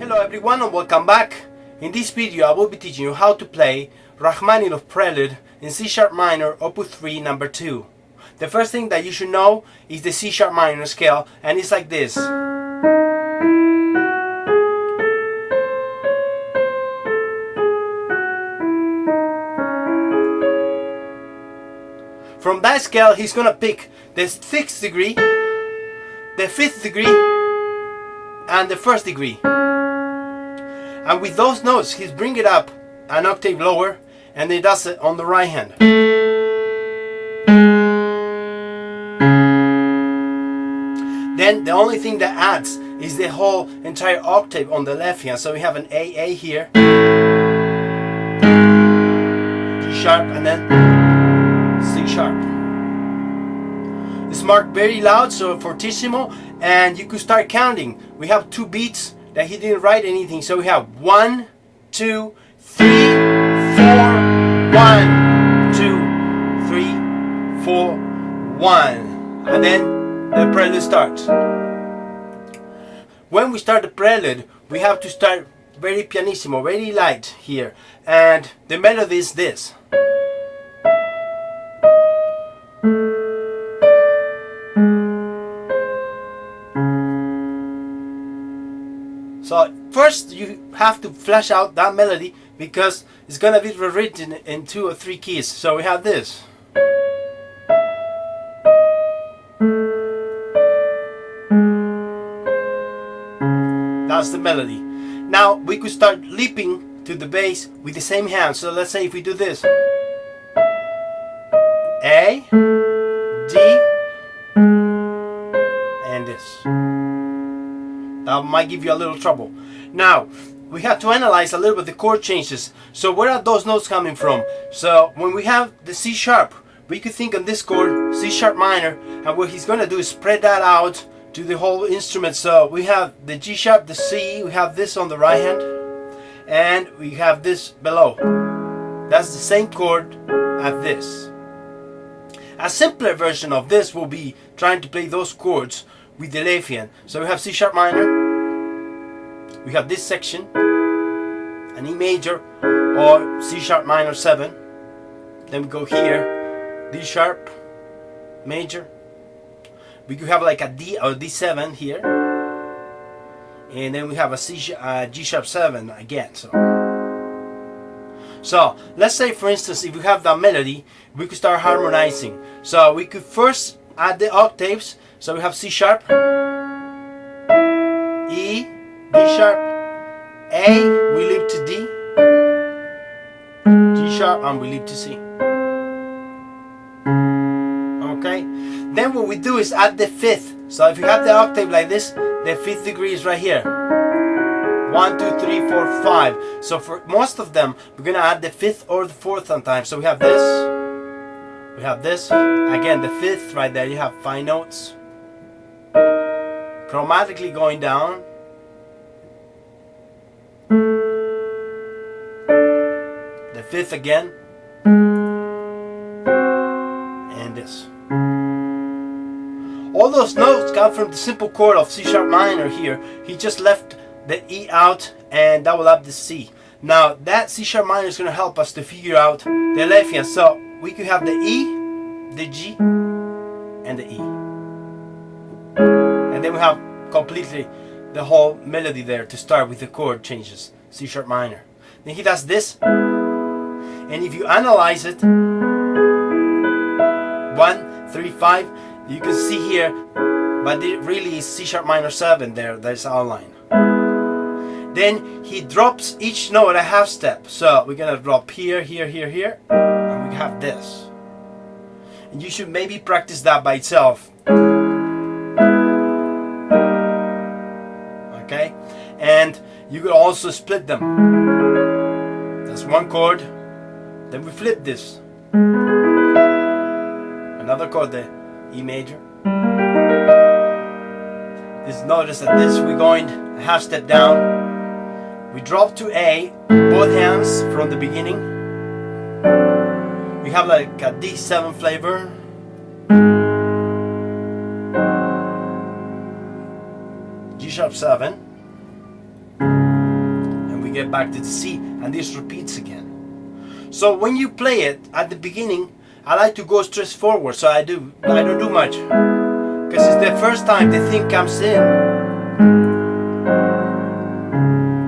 Hello everyone and welcome back. In this video I will be teaching you how to play Rachmaninoff Prelude in C Sharp Minor Opus 3 number 2. The first thing that you should know is the C Sharp Minor scale, and it's like this. From that scale he's gonna pick the 6th degree, the 5th degree and the 1st degree. And with those notes, he's bring it up an octave lower, and he does it on the right hand. Then the only thing that adds is the whole entire octave on the left hand. So we have an A here, G sharp, and then C sharp. It's marked very loud, so fortissimo, and you could start counting. We have 2 beats that he didn't write anything, so we have 1, 2, 3, 4, 1, 2, 3, 4, 1, and then the prelude starts. When we start the prelude, we have to start very pianissimo, very light here, and the melody is this. So first you have to flesh out that melody because it's gonna be rewritten in 2 or 3 keys. So we have this. That's the melody. Now we could start leaping to the bass with the same hand. So let's say if we do this. A, D, and this. That might give you a little trouble. Now, we have to analyze a little bit the chord changes. So where are those notes coming from? So when we have the C sharp, we could think on this chord, C sharp minor, and what he's going to do is spread that out to the whole instrument. So we have the G sharp, the C, we have this on the right hand, and we have this below. That's the same chord as this. A simpler version of this will be trying to play those chords with the left hand. So we have C sharp minor, we have this section, an E major or C sharp minor 7, then we go here, D sharp major, we could have like a D or D7 here, and then we have a G sharp 7 again. So let's say for instance if we have that melody, we could start harmonizing. So we could first add the octaves. So we have C sharp, E, D sharp, A, we leap to D, G sharp, and we leap to C. Okay? Then what we do is add the 5th. So if you have the octave like this, the 5th degree is right here. 1, 2, 3, 4, 5. So for most of them, we're going to add the 5th or the 4th sometimes. So we have this, we have this, again the 5th right there, you have 5 notes. Chromatically going down, the 5th again, and this. All those notes come from the simple chord of C sharp minor here. He just left the E out and double up the C. Now that C sharp minor is going to help us to figure out the left hand. So we could have the E, the G, and the E. And then we have completely the whole melody there to start with the chord changes. C sharp minor. Then he does this, and if you analyze it, 1, 3, 5, you can see here, but it really is C sharp minor 7 there. There's outline. Then he drops each note a half step. So we're gonna drop here, here, here, here, and we have this. And you should maybe practice that by itself. Okay, and you could also split them. That's one chord, then we flip this. Another chord, the E major. Just notice that this we're going a half step down. We drop to A, both hands from the beginning. We have like a D7 flavor. G sharp 7, get back to the C, and this repeats again. So when you play it at the beginning, I like to go straight forward, so I don't do much, because it's the first time the thing comes in.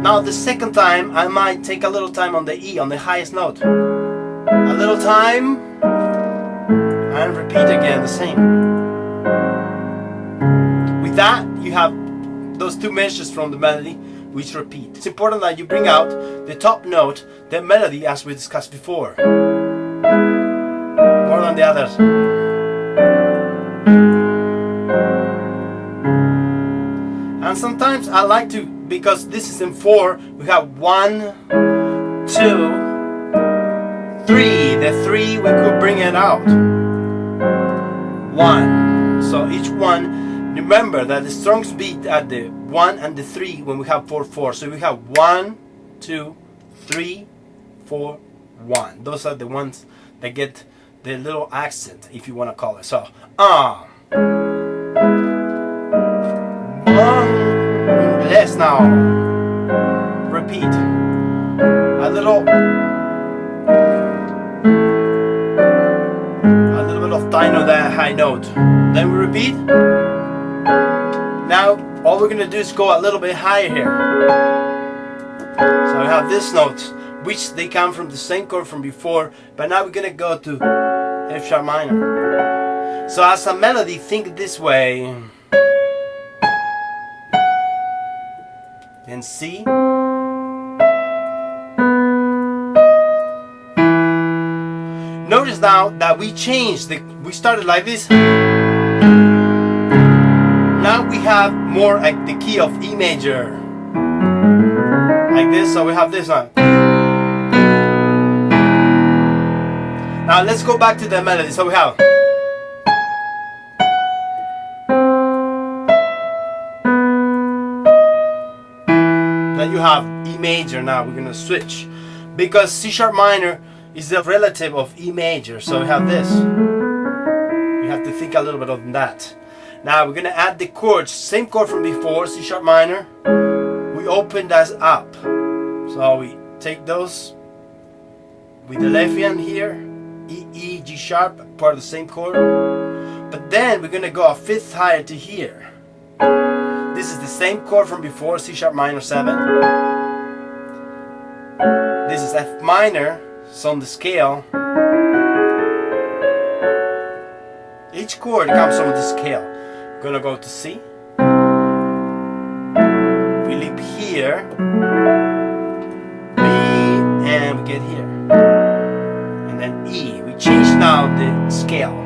Now the second time I might take a little time on the E, on the highest note, a little time, and repeat again the same. With that, you have those two measures from the melody which repeat. It's important that you bring out the top note, the melody, as we discussed before, more than the others. And sometimes I like to, because this is in 4, we have 1, 2, 3. The 3 we could bring it out. 1. So each one. Remember that the strongest beat at the 1 and the 3 when we have 4/4. So we have 1, 2, 3, 4, 1. Those are the ones that get the little accent, if you want to call it. So less now. Repeat. A little bit of high note. Then we repeat. Now all we're gonna do is go a little bit higher here. So we have this note, which they come from the same chord from before, but now we're gonna go to F sharp minor. So as a melody, think this way. Then C. Notice now that we changed we started like this. Now we have more like the key of E major, like this. So we have this now. Now let's go back to the melody. So we have. Then you have E major. Now we're gonna switch, because C sharp minor is the relative of E major. So we have this. You have to think a little bit of that. Now we're gonna add the chords, same chord from before, C sharp minor. We open that up. So we take those with the left hand here, E, E, G sharp, part of the same chord. But then we're gonna go a fifth higher to here. This is the same chord from before, C sharp minor 7. This is F minor, so on the scale. Each chord comes on the scale. We're gonna go to C. We leap here, B, and we get here. And then E. We change now the scale.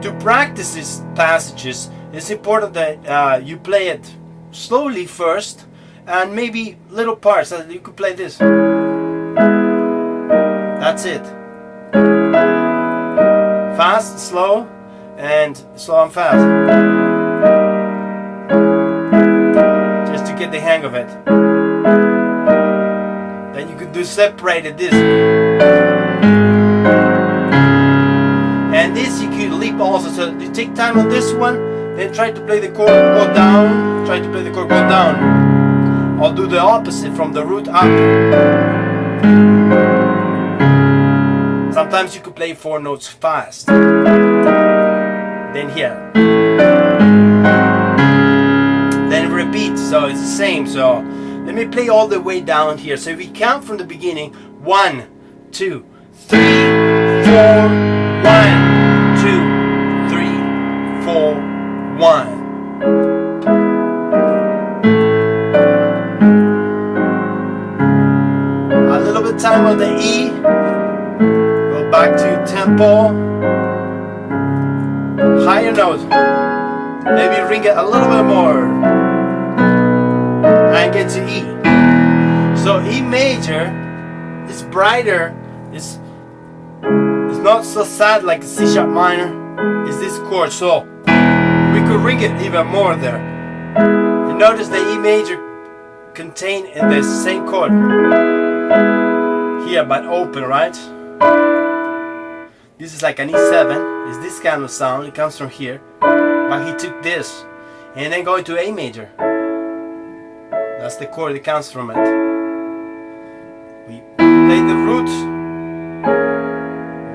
To practice these passages, it's important that you play it slowly first, and maybe little parts. You could play this. That's it. Fast, slow, and slow and fast. Just to get the hang of it. Then you could do separated this. And this you could leap also. So you take time on this one, then try to play the chord, go down, try to play the chord, go down. Or do the opposite from the root up. Sometimes you could play 4 notes fast. Then here. Then repeat, so it's the same. So let me play all the way down here. So if we count from the beginning, 1, 2, 3, 4, 1, 2, 3, 4, 1. A little bit time on the E. Go back to tempo. Higher note. Maybe ring it a little bit more. And get to E. So E major is brighter. It's not so sad like a C sharp minor. It's this chord. So we could ring it even more there. You notice the E major contained in the same chord here, but open, right? This is like an E7. It's this kind of sound. It comes from here, but he took this and then going to A major. That's the chord that comes from it. the root,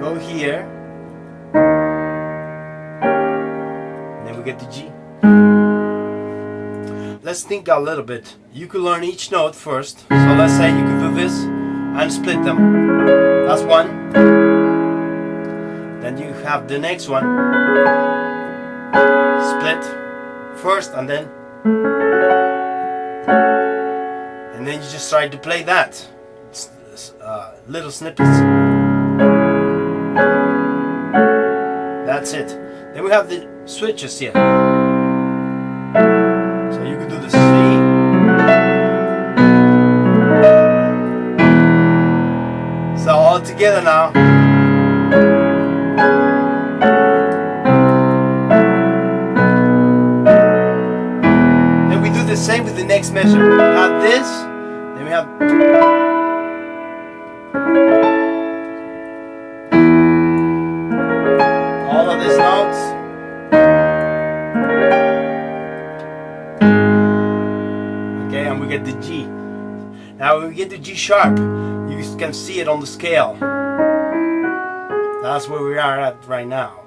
go here, and then we get the G. Let's think a little bit. You could learn each note first. So let's say you could do this and split them. That's one. Then you have the next one. Split first and then you just try to play that. Little snippets. That's it. Then we have the switches here. So you can do the C. So all together now. Then we do the same with the next measure. We have this, then we have all of these notes. Okay, and we get the G. Now when we get the G sharp, you can see it on the scale. That's where we are at right now.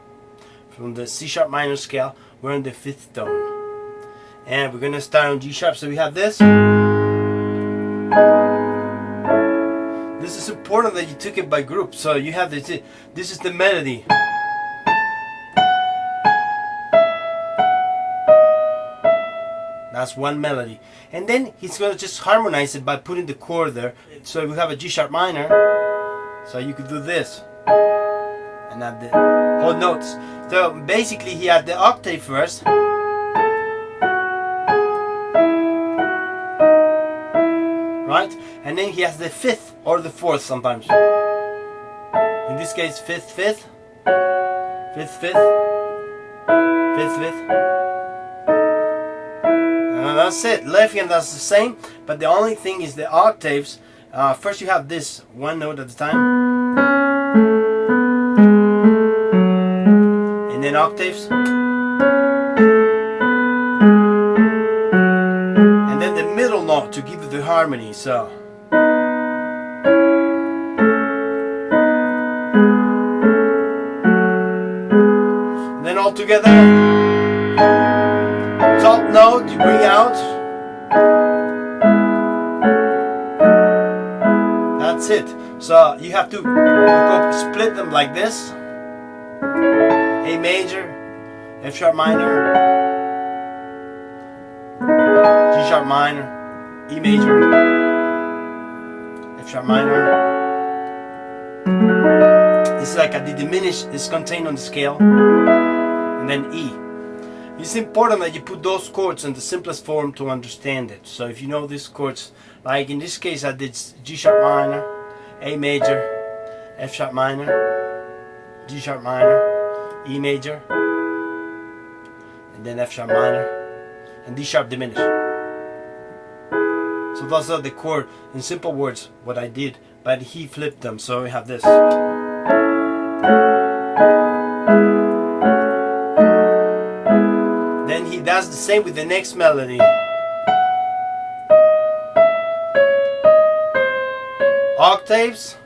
From the C sharp minor scale, we're in the 5th tone. And we're going to start on G sharp. So we have this. This is important that you took it by group. So you have this. This is the melody. That's one melody. And then he's going to just harmonize it by putting the chord there. So we have a G sharp minor. So you could do this. And add the whole notes. So basically he had the octave first. Right? And then he has the 5th or the 4th sometimes. In this case 5th, 5th, 5th, 5th, 5th, 5th. And that's it. Left hand does the same, but the only thing is the octaves. First you have this one note at a time. And then octaves. And then the middle note to give it the harmony. So and then all together, top note you bring out. That's it. So you have to split them like this. A major, F sharp minor, G sharp minor, E major, F sharp minor. It's like the diminished is contained on the scale, and then E. It's important that you put those chords in the simplest form to understand it. So if you know these chords, like in this case I did G sharp minor, A major, F sharp minor, G sharp minor, E major, and then F sharp minor, and D sharp diminished. So those are the chord, in simple words, what I did, but he flipped them, so we have this. Then he does the same with the next melody. Octaves.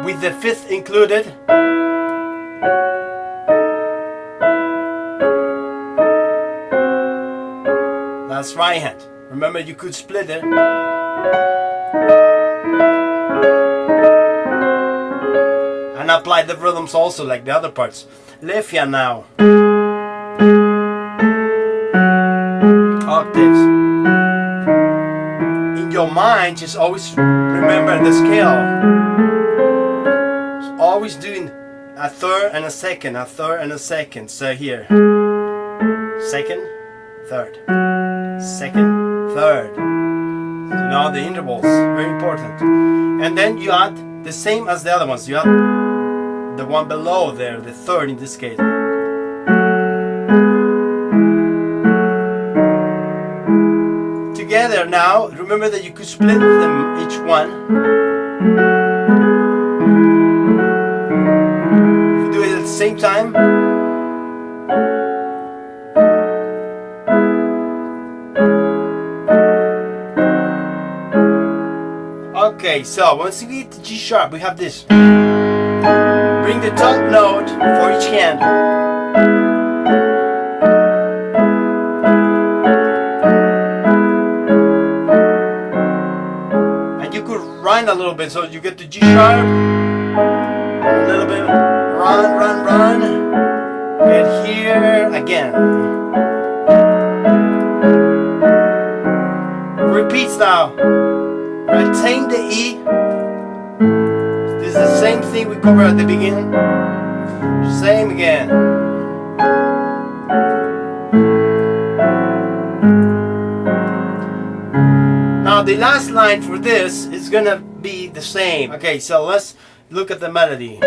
With the 5th included. That's right hand. Remember you could split it. And apply the rhythms also like the other parts. Left hand now. Octaves. In your mind, just always remember the scale. Always doing a third and a second, a third and a second. So here, second, third, second, third. You know the intervals, very important. And then you add the same as the other ones. You add the one below there, the third in this case. Together now, remember that you could split them each one. Same time. Okay, so once we get to G sharp, we have this. Bring the top note for each hand. And you could run a little bit, so you get to G sharp, a little bit, run, run, run, get here again. Repeats now. Retain the E. This is the same thing we covered at the beginning. Same again. Now the last line for this is gonna be the same. Okay, so let's look at the melody.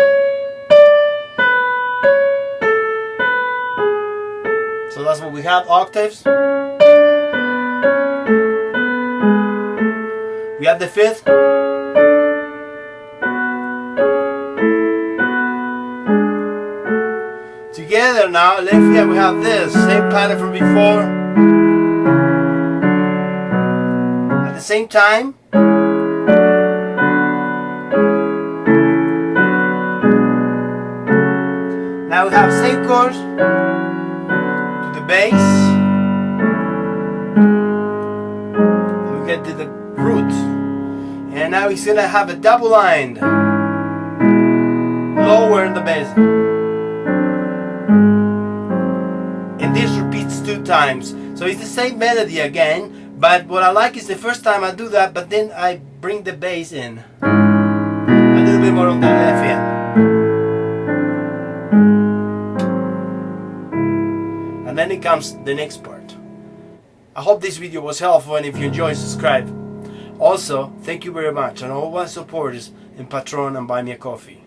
So that's what we have, octaves. We have the fifth. Together now, left hand we have this, same pattern from before. At the same time. Now we have same chords to the bass. And we get to the root. And now he's gonna have a double line lower in the bass. And this repeats 2 times. So it's the same melody again, but what I like is the first time I do that, but then I bring the bass in a little bit more on the left hand. And then it comes the next part. I hope this video was helpful, and if you enjoy, subscribe. Also, thank you very much, and all my supporters in Patreon and Buy Me a Coffee.